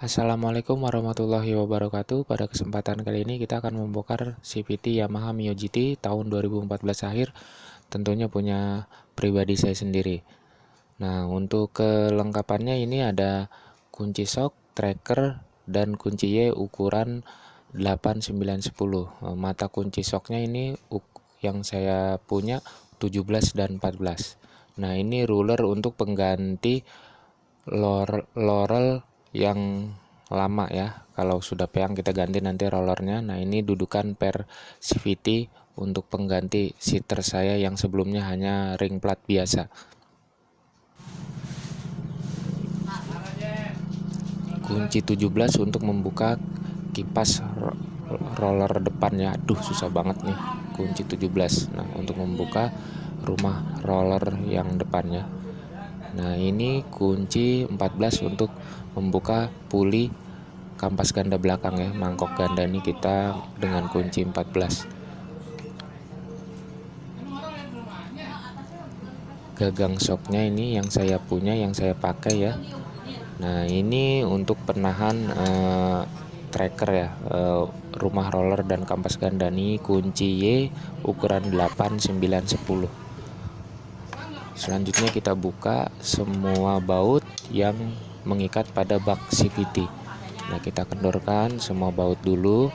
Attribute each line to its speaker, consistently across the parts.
Speaker 1: Assalamualaikum warahmatullahi wabarakatuh. Pada kesempatan kali ini kita akan membongkar CVT Yamaha Mio GT tahun 2014 akhir. Tentunya punya pribadi saya sendiri. Nah, untuk kelengkapannya ini ada kunci sok, tracker, dan kunci Y ukuran 8, 9, 10. Mata kunci soknya ini yang saya punya 17 dan 14. Nah, ini ruler untuk pengganti laurel yang lama ya. Kalau sudah peang kita ganti nanti rollernya. Nah, ini dudukan per CVT untuk pengganti seater saya yang sebelumnya hanya ring plat biasa. Kunci 17 untuk membuka kipas roller depannya. Aduh, susah banget nih. Kunci 17. Nah, untuk membuka rumah roller yang depannya. Nah, ini kunci 14 untuk membuka puli kampas ganda belakang ya, mangkok ganda ini kita dengan kunci 14. Gagang shocknya ini yang saya punya, yang saya pakai ya. Nah, ini untuk penahan tracker ya, rumah roller dan kampas ganda ini kunci Y ukuran 8, 9, 10. Selanjutnya kita buka semua baut yang mengikat pada bak CVT. Nah, kita kendorkan semua baut dulu.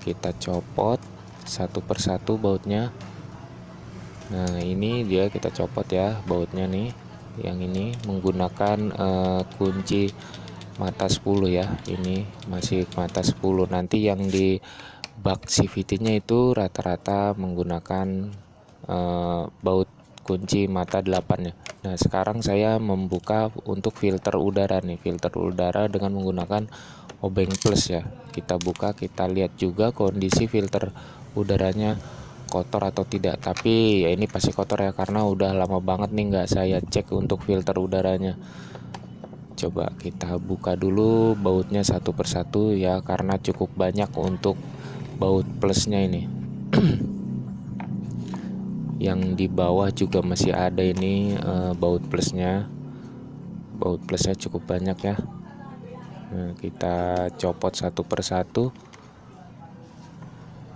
Speaker 1: Kita copot satu persatu bautnya. Nah, ini dia kita copot ya bautnya nih. Yang ini menggunakan kunci mata 10 ya. Ini masih mata 10. Nanti yang di bak CVT-nya itu rata-rata menggunakan baut kunci mata 8 ya. Nah, sekarang saya membuka untuk filter udara nih, filter udara dengan menggunakan obeng plus ya. Kita buka, kita lihat juga kondisi filter udaranya kotor atau tidak. Tapi ya ini pasti kotor ya, karena udah lama banget nih nggak saya cek untuk filter udaranya. Coba kita buka dulu bautnya satu persatu ya, karena cukup banyak untuk baut plusnya ini. Yang di bawah juga masih ada ini baut plusnya cukup banyak ya. Nah, kita copot satu persatu.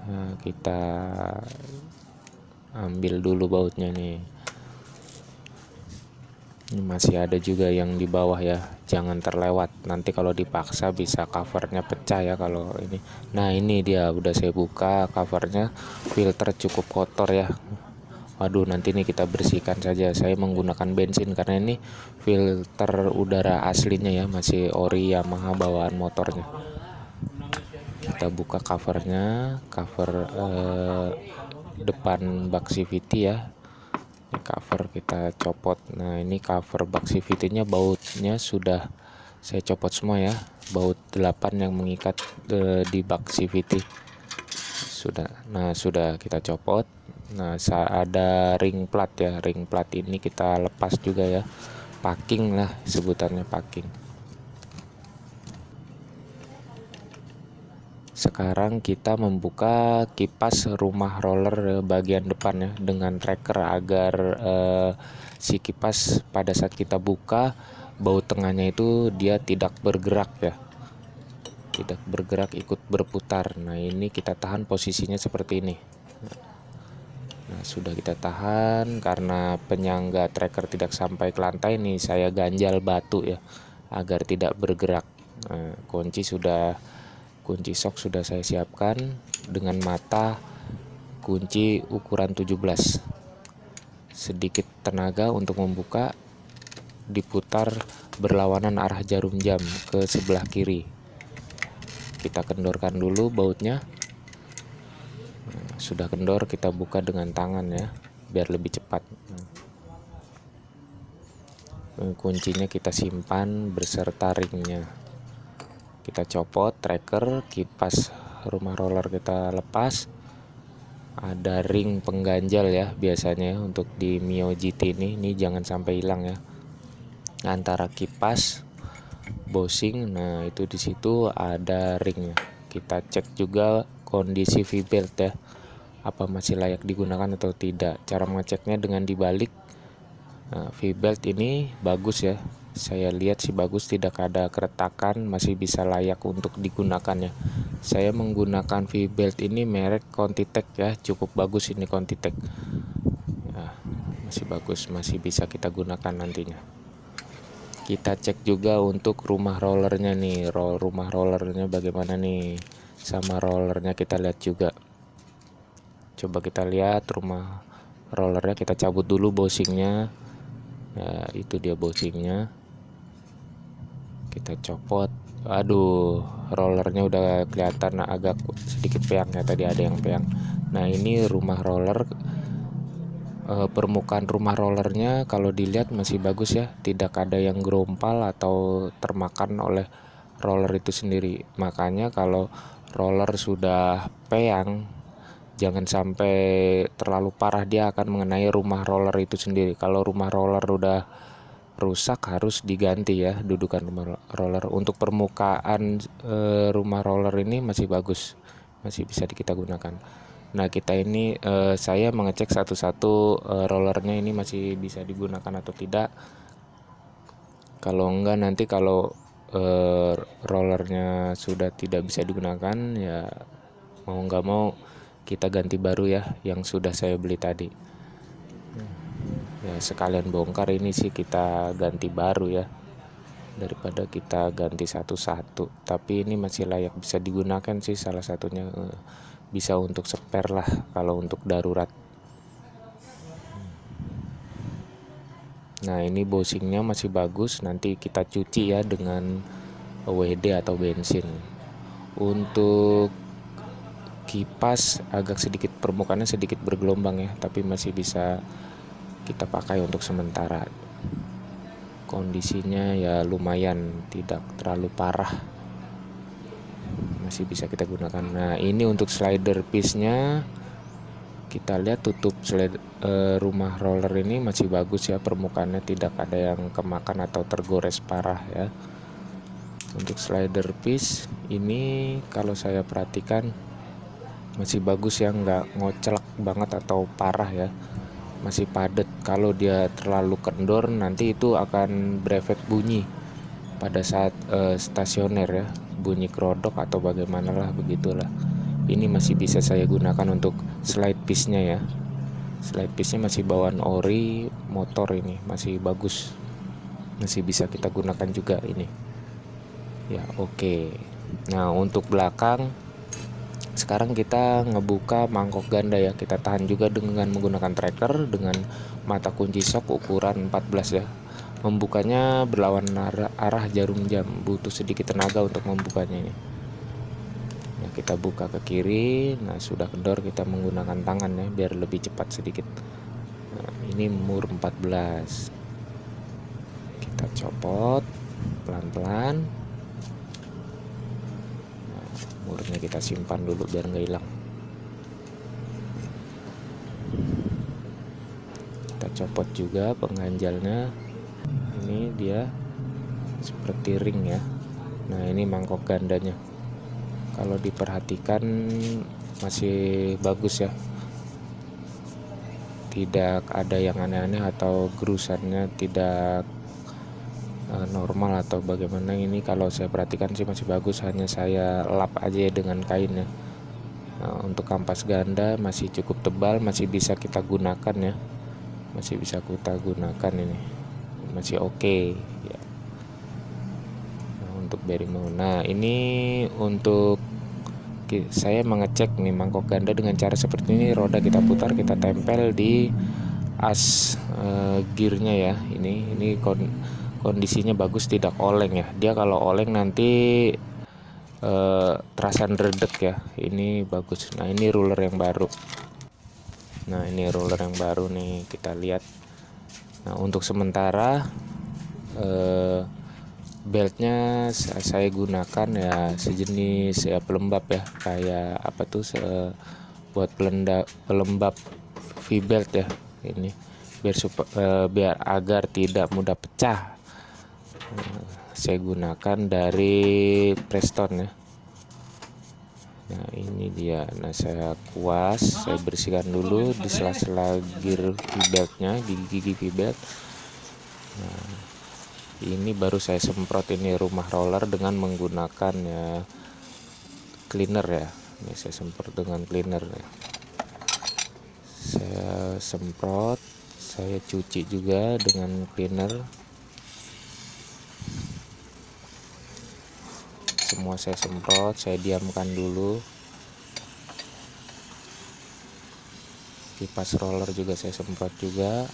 Speaker 1: Nah, kita ambil dulu bautnya nih. Ini masih ada juga yang di bawah ya, jangan terlewat, nanti kalau dipaksa bisa covernya pecah ya kalau ini. Nah, ini dia udah saya buka covernya, filter cukup kotor ya. Waduh, nanti nih kita bersihkan saja. Saya menggunakan bensin karena ini filter udara aslinya ya, masih ori Yamaha bawaan motornya. Kita buka covernya, cover depan bak CVT ya. Ini cover kita copot. Nah, ini cover bak CVT-nya bautnya sudah saya copot semua ya. Baut 8 yang mengikat di bak CVT. Sudah. Nah, sudah kita copot. Nah, ada ring plat ya. Ring plat ini kita lepas juga ya. Packing lah sebutannya, packing. Sekarang kita membuka kipas rumah roller bagian depan ya dengan tracker agar si kipas pada saat kita buka baut tengahnya itu dia tidak bergerak ya. Tidak bergerak, ikut berputar. Nah, ini kita tahan posisinya seperti ini. Nah, sudah kita tahan karena penyangga tracker tidak sampai ke lantai nih, saya ganjal batu ya agar tidak bergerak. Nah, kunci sok sudah saya siapkan dengan mata kunci ukuran 17. Sedikit tenaga untuk membuka, diputar berlawanan arah jarum jam ke sebelah kiri. Kita kendorkan dulu bautnya. Nah, sudah kendor, kita buka dengan tangan ya biar lebih cepat. Kuncinya kita simpan beserta ringnya. Kita copot tracker, kipas rumah roller kita lepas. Ada ring pengganjal ya biasanya untuk di Mio GT ini jangan sampai hilang ya. Antara kipas, bosing, nah itu di situ ada ringnya. Kita cek juga kondisi V-belt ya, apa masih layak digunakan atau tidak. Cara mengeceknya dengan dibalik. Nah, V-belt ini bagus ya, saya lihat sih bagus, tidak ada keretakan, masih bisa layak untuk digunakan ya. Saya menggunakan V-belt ini merek Contitech ya, cukup bagus ini Contitech ya, masih bagus, masih bisa kita gunakan nantinya. Kita cek juga untuk rumah rollernya nih, rumah rollernya bagaimana nih, sama rollernya kita lihat juga. Coba kita lihat rumah rollernya, kita cabut dulu bosingnya ya, itu dia bosingnya, kita copot. Aduh, rollernya udah kelihatan agak sedikit peyang ya, tadi ada yang peyang. Nah ini rumah roller, permukaan rumah rollernya kalau dilihat masih bagus ya, tidak ada yang gerompal atau termakan oleh roller itu sendiri. Makanya kalau roller sudah peyang, jangan sampai terlalu parah, dia akan mengenai rumah roller itu sendiri. Kalau rumah roller udah rusak harus diganti ya dudukan rumah roller. Untuk permukaan rumah roller ini masih bagus, masih bisa kita gunakan. Nah kita ini saya mengecek satu-satu rollernya ini masih bisa digunakan atau tidak. Kalau enggak, nanti kalau rollernya sudah tidak bisa digunakan ya, mau nggak mau kita ganti baru ya, yang sudah saya beli tadi ya. Sekalian bongkar ini sih kita ganti baru ya, daripada kita ganti satu-satu. Tapi ini masih layak bisa digunakan sih, salah satunya bisa untuk spare lah kalau untuk darurat. Nah ini bosingnya masih bagus, nanti kita cuci ya dengan WD atau bensin. Untuk kipas agak sedikit, permukaannya sedikit bergelombang ya, tapi masih bisa kita pakai untuk sementara. Kondisinya ya lumayan, tidak terlalu parah, masih bisa kita gunakan. Nah ini untuk slider piece-nya, kita lihat tutup rumah roller ini masih bagus ya, permukaannya tidak ada yang kemakan atau tergores parah ya. Untuk slider piece ini kalau saya perhatikan masih bagus ya, nggak ngocelak banget atau parah ya, masih padat. Kalau dia terlalu kendor nanti itu akan berefek bunyi pada saat stasioner ya, bunyi kerodok atau bagaimana lah begitulah. Ini masih bisa saya gunakan untuk slide piece-nya ya. Slide piece-nya masih bawaan ori motor, ini masih bagus, masih bisa kita gunakan juga ini ya. Oke. Nah untuk belakang sekarang kita ngebuka mangkok ganda ya, kita tahan juga dengan menggunakan tracker dengan mata kunci sok ukuran 14 ya. Membukanya berlawan arah jarum jam, butuh sedikit tenaga untuk membukanya ini. Nah kita buka ke kiri, nah sudah kendor kita menggunakan tangan ya biar lebih cepat sedikit. Nah, ini mur 14, kita copot pelan-pelan. Nah, murnya kita simpan dulu biar nggak hilang. Kita copot juga pengganjalnya, ini dia seperti ring ya. Nah ini mangkok gandanya, kalau diperhatikan masih bagus ya, tidak ada yang aneh-aneh atau gerusannya tidak normal atau bagaimana. Ini kalau saya perhatikan sih masih bagus, hanya saya lap aja dengan kain ya. Nah, untuk kampas ganda masih cukup tebal, masih bisa kita gunakan ya, masih bisa kita gunakan, ini masih oke ya. Nah, untuk bearing mount, nah ini untuk saya mengecek nih mangkok ganda dengan cara seperti ini. Roda kita putar, kita tempel di as gearnya ya. Ini kondisinya bagus, tidak oleng ya. Dia kalau oleng nanti terasa redek ya. Ini bagus. Nah ini ruler yang baru. Nah ini ruler yang baru nih, kita lihat. Nah untuk sementara beltnya saya gunakan ya sejenis ya pelembab ya, kayak apa tuh buat pelembab V-belt ya, ini biar agar tidak mudah pecah. Saya gunakan dari Preston ya. Nah ini dia. Nah saya kuas, saya bersihkan dulu di sela-sela gear V-beltnya, gigi V-belt. Nah Ini baru saya semprot ini rumah roller dengan menggunakan ya cleaner ya. Ini saya semprot dengan cleaner ya. Saya semprot, saya cuci juga dengan cleaner. Semua saya semprot, saya diamkan dulu. Kipas roller juga saya semprot juga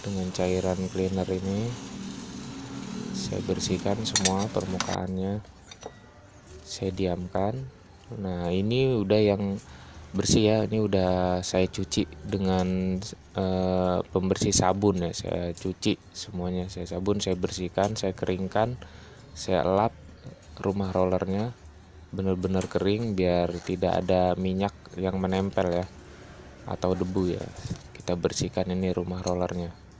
Speaker 1: dengan cairan cleaner ini. Saya bersihkan semua permukaannya, saya diamkan. Nah, ini udah yang bersih ya, ini udah saya cuci dengan pembersih sabun ya. Saya cuci semuanya, saya sabun, saya bersihkan, saya keringkan, saya lap rumah rollernya benar-benar kering biar tidak ada minyak yang menempel ya atau debu ya. Kita bersihkan ini rumah rollernya.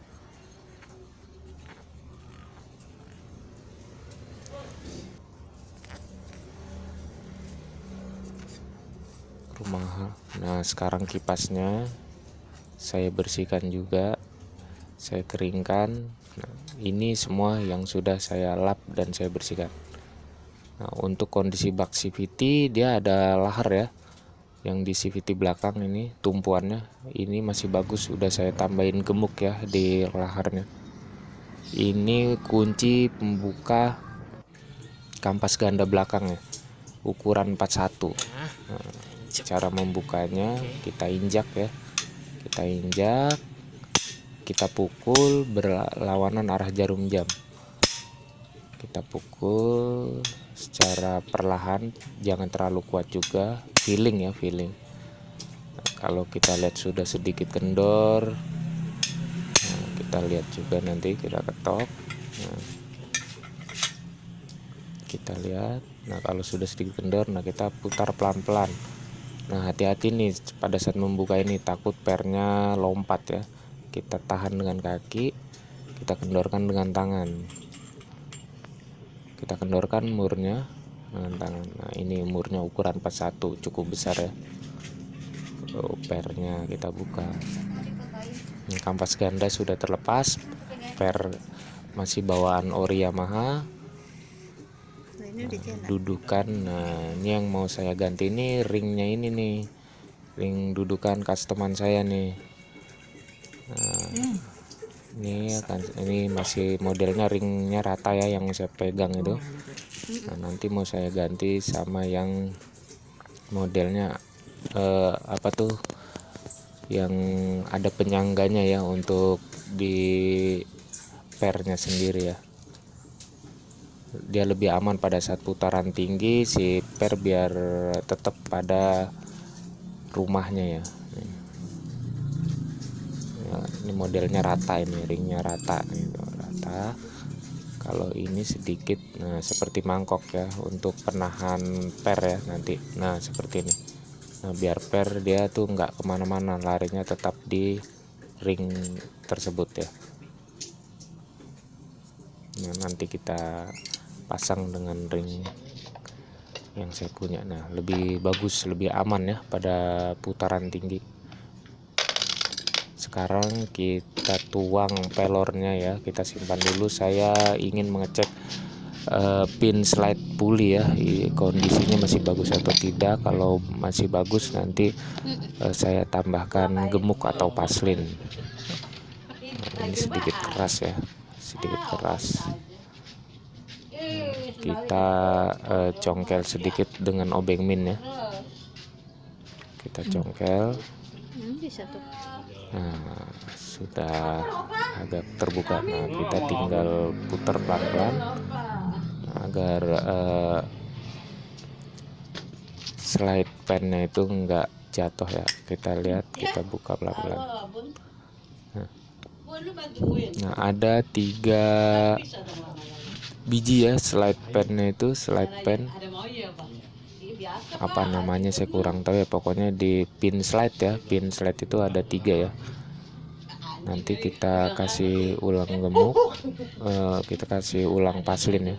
Speaker 1: Nah, sekarang kipasnya saya bersihkan juga, saya keringkan. Nah, ini semua yang sudah saya lap dan saya bersihkan. Nah, untuk kondisi bak CVT dia ada lahar ya, yang di CVT belakang ini tumpuannya ini masih bagus, sudah saya tambahin gemuk ya di laharnya. Ini kunci pembuka kampas ganda belakang ya, ukuran 41. Nah, cara membukanya kita injak ya, kita injak, kita pukul berlawanan arah jarum jam. Kita pukul secara perlahan, jangan terlalu kuat juga, feeling ya, feeling. Nah, kalau kita lihat sudah sedikit kendor, nah, kita lihat juga nanti kita ketok. Nah, kita lihat, nah kalau sudah sedikit kendor, nah kita putar pelan-pelan. Nah, hati-hati nih pada saat membuka ini, takut pernya lompat ya. Kita tahan dengan kaki, kita kendorkan dengan tangan. Kita kendorkan murnya dengan tangan. Nah, ini murnya ukuran 41, cukup besar ya. Pernya kita buka. Ini kampas ganda sudah terlepas, per masih bawaan ori Yamaha. Dudukan, nah ini yang mau saya ganti, ini ringnya ini nih, ring dudukan customan saya nih. Nah, ini masih modelnya ringnya rata ya yang saya pegang itu. Nah, nanti mau saya ganti sama yang modelnya apa tuh, yang ada penyangganya ya untuk di pernya sendiri ya. Dia lebih aman pada saat putaran tinggi, si per biar tetap pada rumahnya ya. Ini modelnya rata, ini ringnya rata nih, rata. Kalau ini sedikit, nah seperti mangkok ya, untuk penahan per ya nanti. Nah seperti ini. Nah biar per dia tuh nggak kemana-mana, larinya tetap di ring tersebut ya. Nah nanti kita pasang dengan ring yang saya punya. Nah lebih bagus, lebih aman ya pada putaran tinggi. Sekarang kita tuang pelornya ya, kita simpan dulu. Saya ingin mengecek pin slide pulley ya, kondisinya masih bagus atau tidak. Kalau masih bagus nanti saya tambahkan gemuk atau paslin. Nah, ini sedikit keras ya, sedikit keras. Kita congkel sedikit dengan obeng min ya, kita congkel. Nah sudah agak terbuka. Nah kita tinggal putar pelan-pelan agar slide pennya itu enggak jatuh ya. Kita lihat, kita buka pelan-pelan. Nah ada 3 biji ya slide pennya itu, slide pen apa namanya saya kurang tahu ya, pokoknya di pin slide ya, pin slide itu ada 3 ya. Nanti kita kasih ulang gemuk, kita kasih ulang paslin ya.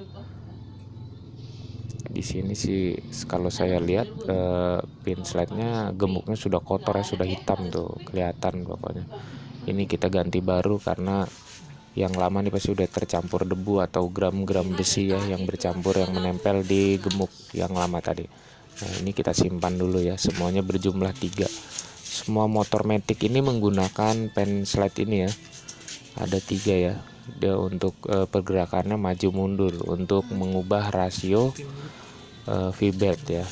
Speaker 1: Di sini sih kalau saya lihat pin slide-nya gemuknya sudah kotor ya, sudah hitam tuh kelihatan pokoknya. Ini kita ganti baru karena yang lama nih pasti udah tercampur debu atau gram-gram besi ya yang bercampur yang menempel di gemuk yang lama tadi. Nah ini kita simpan dulu ya, semuanya berjumlah 3. Semua motor matic ini menggunakan pen slide ini ya, ada 3 ya. Dia untuk pergerakannya maju mundur untuk mengubah rasio V-belt ya.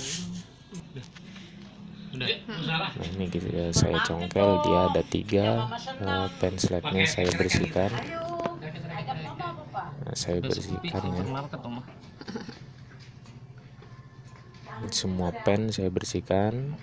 Speaker 1: Nah ini gitu ya, saya congkel, dia ada 3. Pen slide-nya saya bersihkan. Nah, saya bersihkan ya. Semua pen saya bersihkan.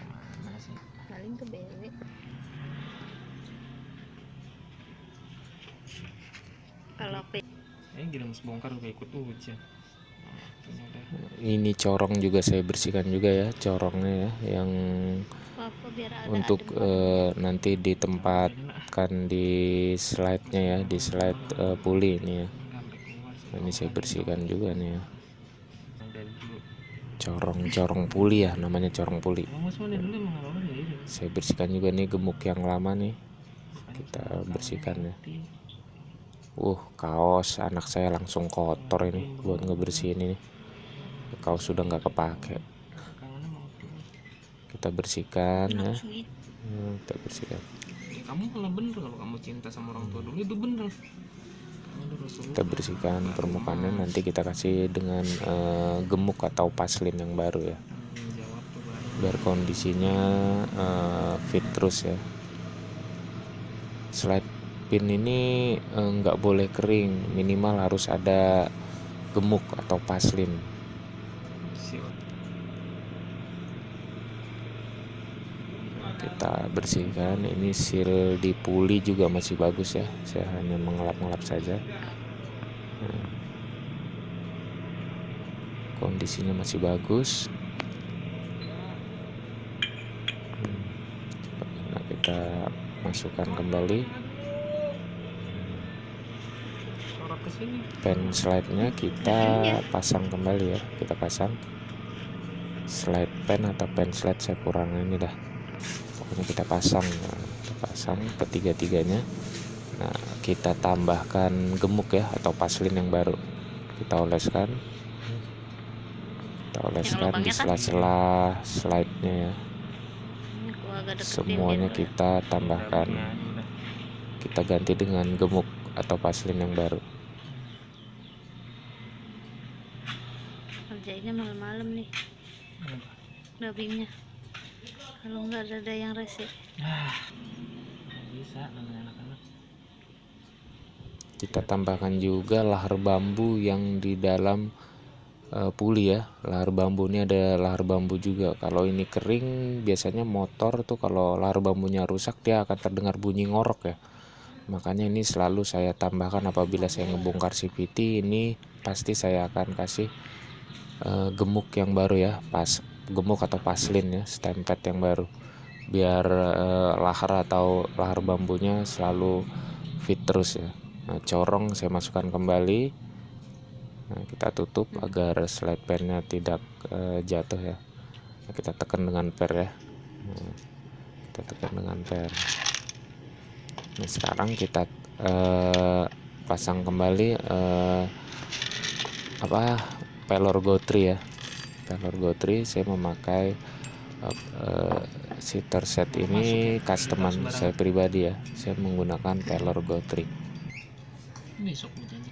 Speaker 1: Ini corong juga saya bersihkan juga ya, corongnya ya, yang untuk nanti ditempatkan di slide-nya ya, di slide puli ini ya. Ini saya bersihkan juga nih ya. Corong puli ya, namanya corong puli. Saya bersihkan juga nih gemuk yang lama nih, kita bersihkan ya. Kaos anak saya langsung kotor ini buat ngebersihin ini. Kaos sudah nggak kepake. Kita bersihkan ya. Kita bersihkan.
Speaker 2: Kamu malah bener kalau kamu cinta sama orang tua dulu, itu bener.
Speaker 1: Kita bersihkan permukaannya, nanti kita kasih dengan gemuk atau paslin yang baru ya, biar kondisinya fit terus ya. Slide pin ini nggak boleh kering, minimal harus ada gemuk atau paslin. Kita bersihkan. Ini seal di puli juga masih bagus ya, saya hanya mengelap-ngelap saja. Kondisinya masih bagus. Nah, kita masukkan kembali pen slide-nya, kita pasang kembali ya. Kita pasang slide pen atau pen slide, saya kurang ini dah, pokoknya kita pasang. Nah, kita pasang ketiga-tiganya. Nah, kita tambahkan gemuk ya atau paslin yang baru, kita oleskan di sela-sela slide-nya ya. Semuanya kita tambahkan, kita ganti dengan gemuk atau paslin yang baru.
Speaker 3: Kerjainnya malam-malam nih dubbingnya, kalau nggak ada yang rese.
Speaker 2: Bisa namanya anak-anak.
Speaker 1: Kita tambahkan juga lahar bambu yang di dalam puli ya. Lahar bambu ini ada lahar bambu juga. Kalau ini kering, biasanya motor tuh kalau lahar bambunya rusak dia akan terdengar bunyi ngorok ya. Makanya ini selalu saya tambahkan apabila saya ngebongkar CVT. Ini pasti saya akan kasih gemuk yang baru ya, gemuk atau paslin ya, stempet yang baru, biar lahar atau lahar bambunya selalu fit terus ya. Nah, corong saya masukkan kembali. Nah, kita tutup agar slide pennya tidak jatuh ya. Nah, kita tekan dengan per ya. Nah, kita tekan dengan per. Nah, sekarang kita pasang kembali pelor Guthrie ya. Pelor Guthrie saya memakai sitter set ini customan saya pribadi ya. Saya menggunakan pelor Guthrie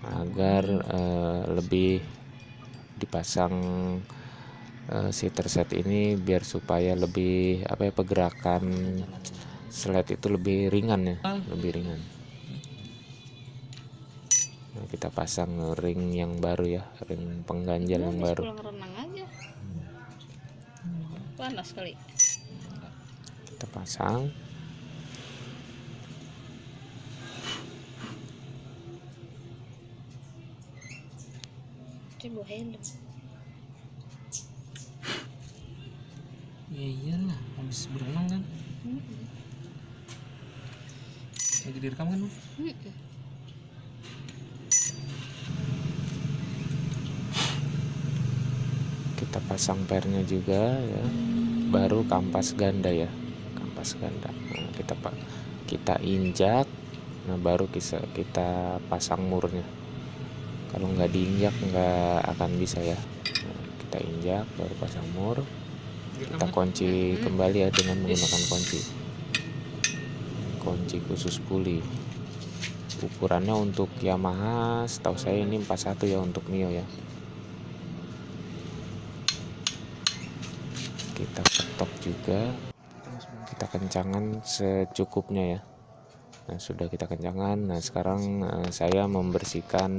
Speaker 1: agar lebih dipasang sitter set ini biar supaya lebih pergerakan slide itu lebih ringan ya, lebih ringan. Nah, kita pasang ring yang baru ya, ring pengganjal yang baru.
Speaker 3: Pulang renang aja. Panas kali.
Speaker 1: Kita pasang.
Speaker 3: Coba helm.
Speaker 2: Ya iyalah, habis berenang kan. Lagi direkam kan?
Speaker 1: Kita pasang pernya juga ya, baru kampas ganda ya, kampas ganda. Nah, kita injak Nah baru kita pasang murnya. Kalau nggak diinjak nggak akan bisa ya. Nah, kita injak baru pasang mur. Kita kunci kembali ya dengan menggunakan kunci khusus puli. Ukurannya untuk Yamaha setahu saya ini 41 ya, untuk Mio ya. Kita ketok juga, kita kencangkan secukupnya ya. Nah sudah kita kencangkan. Nah sekarang saya membersihkan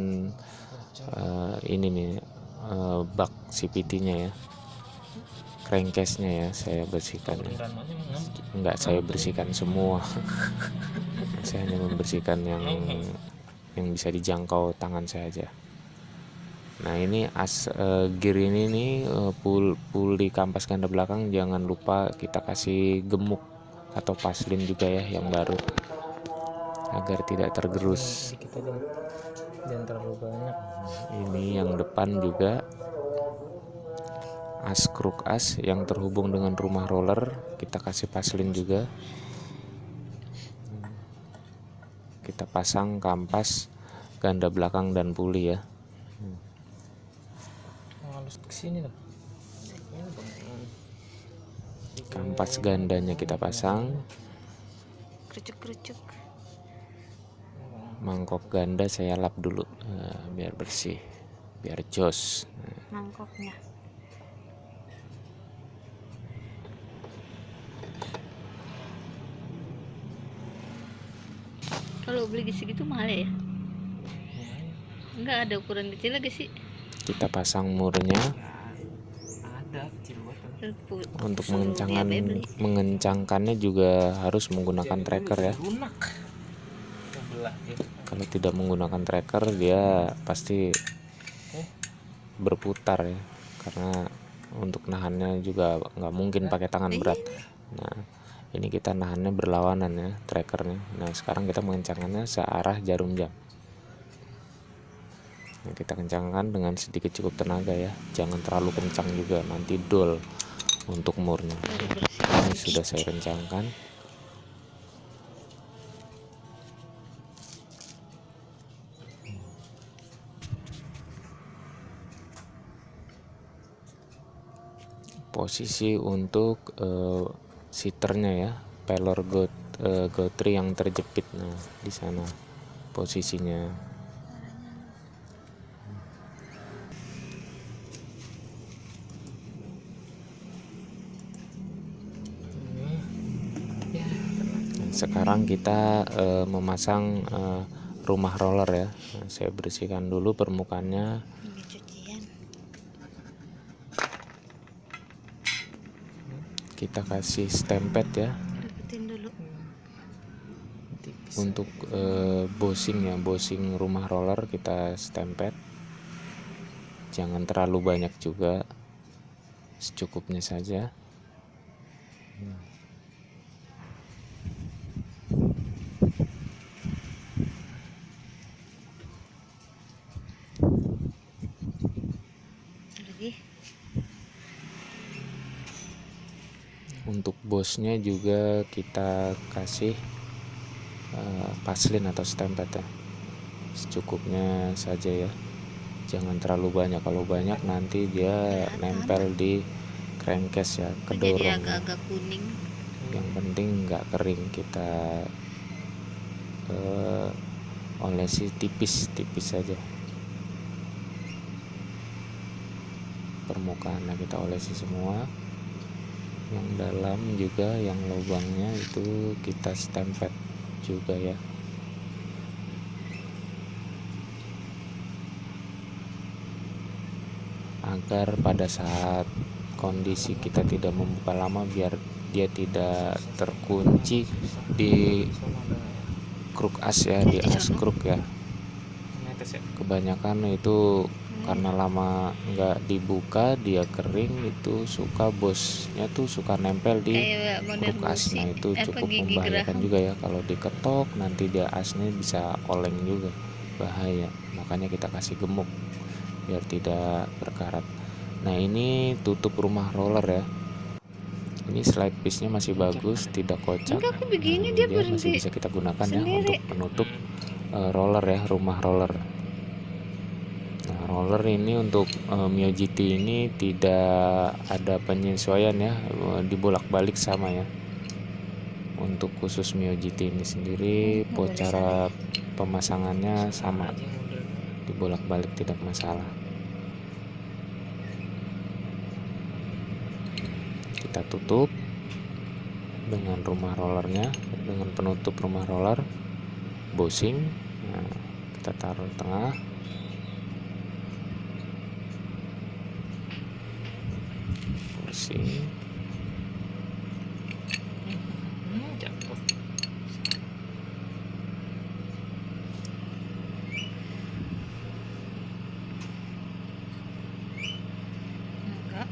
Speaker 1: ini nih bak CVT-nya ya, crankcase-nya ya, saya bersihkan ya. Enggak, saya bersihkan semua. Saya hanya membersihkan yang bisa dijangkau tangan saya aja. Nah ini gear ini nih puli kampas ganda belakang jangan lupa kita kasih gemuk atau paslin juga ya yang baru, agar tidak tergerus.
Speaker 2: Jangan terlalu banyak.
Speaker 1: Ini yang depan juga kruk as yang terhubung dengan rumah roller, kita kasih paslin juga. Kita pasang kampas ganda belakang dan puli ya.
Speaker 2: Halus ke sini dong.
Speaker 1: Kampas gandanya kita pasang,
Speaker 3: Kerucuk-kerucuk.
Speaker 1: mangkok ganda saya lap dulu biar bersih, biar jos.
Speaker 3: Mangkoknya. Kalau beli segitu mahal ya? Enggak ada ukuran kecil lagi sih.
Speaker 1: Kita pasang murnya.
Speaker 2: Ada kecil banget.
Speaker 1: Untuk mengencangkannya juga harus menggunakan tracker ya.
Speaker 2: Lunak. Belah ya.
Speaker 1: Kalau tidak menggunakan tracker dia pasti berputar ya, karena untuk nahannya juga nggak mungkin pakai tangan berat. Nah ini kita nahannya berlawanan ya trackernya. Nah sekarang kita mengencangkannya searah jarum jam. Nah, kita kencangkan dengan sedikit cukup tenaga ya, jangan terlalu kencang juga, nanti dol untuk murnya. Ini sudah saya kencangkan. Posisi untuk sitternya ya, pelor gotri yang terjepit. Nah di sana posisinya. Sekarang kita memasang rumah roller ya. Nah, saya bersihkan dulu permukaannya.
Speaker 3: Ini cucian.
Speaker 1: Kita kasih stempet ya.
Speaker 3: Deketin dulu.
Speaker 1: Untuk bosing ya, bosing rumah roller kita stempet. Jangan terlalu banyak juga, secukupnya saja.
Speaker 3: Lagi.
Speaker 1: Untuk bosnya juga kita kasih paslin atau stempet ya, secukupnya saja ya, jangan terlalu banyak. Kalau banyak nanti dia nempel di crankcase ya,
Speaker 3: Jadi
Speaker 1: kedorong.
Speaker 3: agak-agak kuning.
Speaker 1: Yang penting nggak kering, kita olesi tipis-tipis saja permukaannya, kita olesi semua. Yang dalam juga, yang lubangnya itu kita stempet juga ya. Agar pada saat kondisi kita tidak membuka lama, biar dia tidak terkunci di kruk as ya, di as kruk ya. Kebanyakan itu karena lama nggak dibuka, dia kering, itu suka bosnya tuh suka nempel di kruk asnya. Itu cukup membahayakan juga ya, kalau diketok nanti dia asnya bisa oleng juga, bahaya. Makanya kita kasih gemuk biar tidak berkarat. Nah ini tutup rumah roller ya, Ini slide piece-nya masih bagus, tidak kocak.
Speaker 3: Enggak, aku begini dia
Speaker 1: Dia masih
Speaker 3: berhenti
Speaker 1: bisa kita gunakan ya
Speaker 3: sendiri.
Speaker 1: untuk menutup roller ya, rumah roller. Nah, roller ini untuk Mio GT ini tidak ada penyesuaian ya, dibolak-balik sama ya. Untuk khusus Mio GT ini sendiri, cara pemasangannya sama, dibolak-balik tidak masalah. Kita tutup dengan rumah rollernya, dengan penutup rumah roller bushing. Nah, kita taruh di tengah. Bushing.
Speaker 2: Cakep.
Speaker 3: Enggak.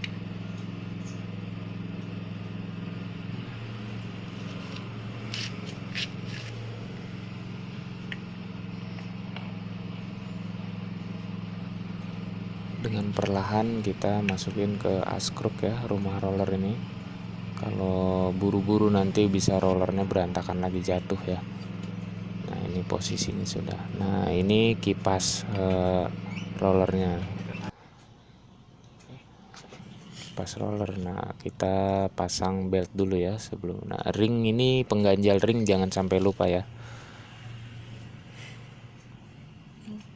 Speaker 1: Dengan perlahan kita masukin ke askruk ya, rumah roller ini. Kalau buru-buru nanti bisa rollernya berantakan lagi, jatuh ya. Nah, ini posisinya sudah. Nah, ini kipas rollernya, kipas roller. Nah, kita pasang belt dulu ya sebelum. Nah, ring ini, pengganjal ring jangan sampai lupa ya.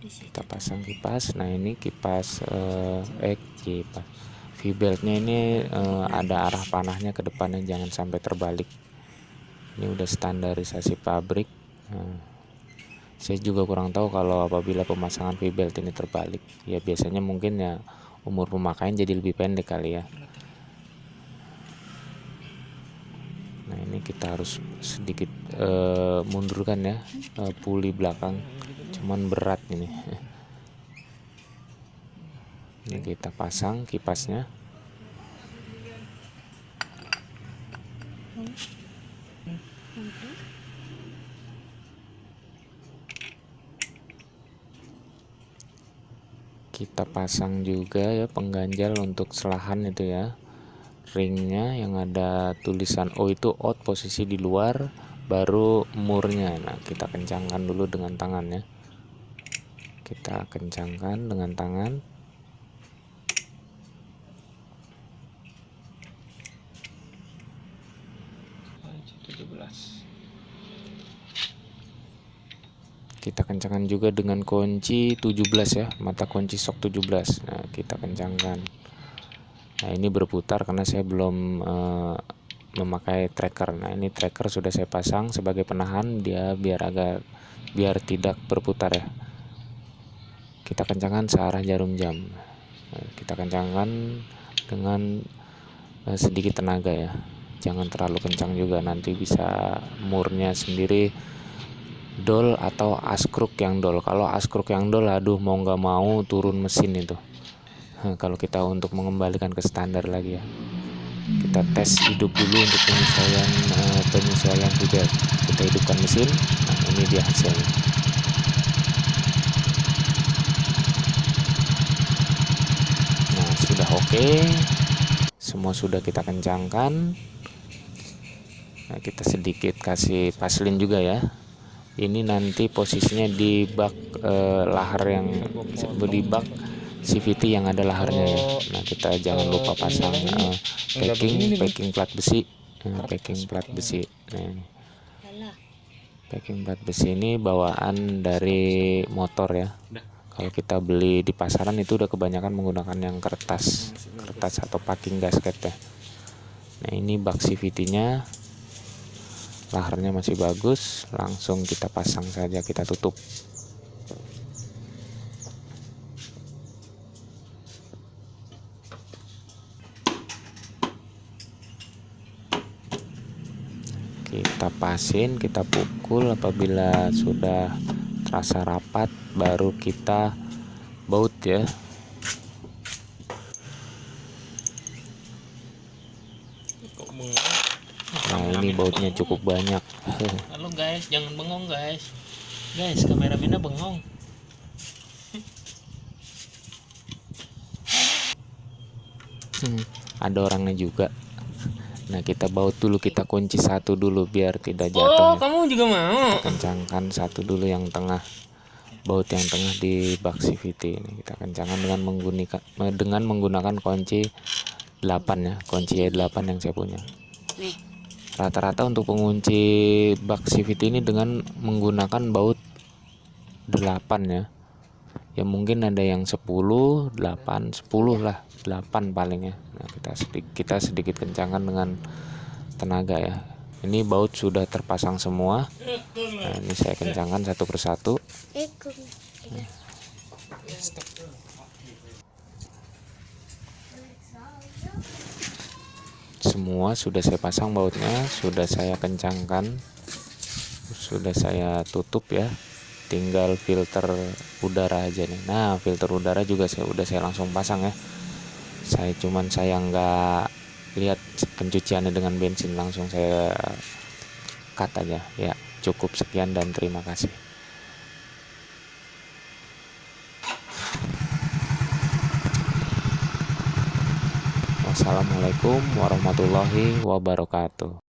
Speaker 1: Kita pasang kipas. Nah, ini kipas kipas V-beltnya ini ada arah panahnya ke depannya, jangan sampai terbalik. Ini udah standarisasi pabrik. Nah, saya juga kurang tahu kalau apabila pemasangan V-belt ini terbalik. Ya biasanya mungkin ya umur pemakaian jadi lebih pendek kali ya. Nah, ini kita harus sedikit mundurkan ya puli belakang, cuman berat ini. Ini kita pasang kipasnya. Kita pasang juga ya pengganjal untuk selahan itu ya, ringnya yang ada tulisan O itu out, posisi di luar, baru murnya. Nah, kita kencangkan dulu dengan tangan ya. Kita kencangkan dengan tangan. Kita kencangkan juga dengan kunci 17 ya, mata kunci sok 17. Nah, kita kencangkan. Nah, ini berputar karena saya belum memakai tracker. Nah, ini tracker sudah saya pasang sebagai penahan dia biar tidak berputar ya. Kita kencangkan searah jarum jam. Nah, kita kencangkan dengan sedikit tenaga ya. Jangan terlalu kencang juga, nanti bisa murnya sendiri dol atau askruk yang dol. Kalau askruk yang dol, aduh mau nggak mau turun mesin itu. Kalau kita untuk mengembalikan ke standar lagi ya, kita tes hidup dulu untuk penyesuaian juga. Kita hidupkan mesin. Nah, ini dia hasilnya. Nah, sudah oke. Semua sudah kita kencangkan. Nah, kita sedikit kasih paslin juga ya. Ini nanti posisinya di bak lahar yang di bak CVT yang ada laharnya ya. Nah, kita jangan lupa pasang packing plat besi. Packing plat besi. Nah, packing plat besi ini bawaan dari motor ya. Kalau kita beli di pasaran itu udah kebanyakan menggunakan yang kertas atau packing gasket ya. Nah, ini bak CVT-nya. Laharnya masih bagus, langsung kita pasang saja, kita tutup. Kita pasin, kita pukul. Apabila sudah terasa rapat, baru kita baut ya. Nah, ini bautnya cukup banyak.
Speaker 2: Halo guys, jangan bengong guys. Guys, kameramennya bengong.
Speaker 1: Ada orangnya juga. Nah, kita baut dulu, kita kunci satu dulu biar tidak
Speaker 2: Oh,
Speaker 1: jatuh ya.
Speaker 2: kamu juga mau?
Speaker 1: Kencangkan satu dulu yang tengah, baut yang tengah di bak CVT ini kita kencangkan dengan menggunakan kunci 8 ya, kunci E8 yang saya punya.
Speaker 3: Nih.
Speaker 1: Rata-rata untuk pengunci bak CVT ini dengan menggunakan baut 8 ya. Ya mungkin ada yang 10, 8, 10 lah, 8 paling ya. Nah, kita sedikit kencangkan dengan tenaga ya. Ini baut sudah terpasang semua. Nah, ini saya kencangkan satu persatu. Semua sudah saya pasang bautnya, sudah saya kencangkan, sudah saya tutup ya. Tinggal filter udara aja nih. Nah, filter udara juga saya langsung pasang ya. Saya nggak lihat pencuciannya dengan bensin, langsung saya cut aja ya. Cukup sekian dan terima kasih. Wassalamualaikum warahmatullahi wabarakatuh.